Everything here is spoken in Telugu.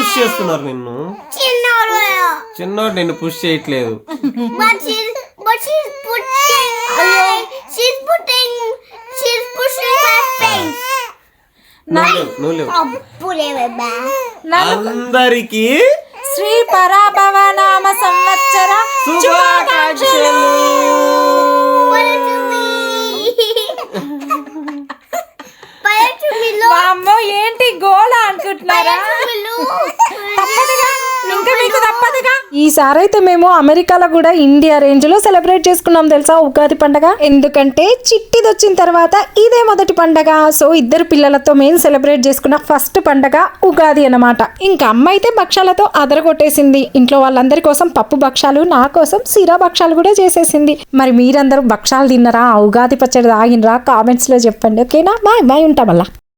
పుష్ చేస్తున్నారు నిన్ను? చిన్నోడు నిన్ను పుష్ చేయట్లేదు. అందరికి శ్రీ పరాభవ నామ సంవత్సర శుభాకాంక్షలు. అమ్మో ఏంటి గోళ అనుకుంటున్నారా? ఇంకా మీకు తప్పదుగా. ఈసారైతే మేము అమెరికాలో కూడా ఇండియా రేంజ్ లో సెలబ్రేట్ చేసుకున్నాం తెలుసా ఉగాది పండగ. ఎందుకంటే చిట్టిది వచ్చిన తర్వాత ఇదే మొదటి పండగ. సో ఇద్దరు పిల్లలతో మేము సెలబ్రేట్ చేసుకున్న ఫస్ట్ పండగ ఉగాది అన్నమాట. ఇంకా అమ్మ అయితే భక్షాలతో అదరగొట్టేసింది. ఇంట్లో వాళ్ళందరి కోసం పప్పు భక్షాలు, నా కోసం సిరా భక్షాలు కూడా చేసేసింది. మరి మీరందరూ భక్షాలు తిన్నరా, ఉగాది పచ్చడి తాగినరా? కామెంట్స్ లో చెప్పండి. ఓకేనా? బాయ్ బాయ్, ఉంటాం మళ్ళా.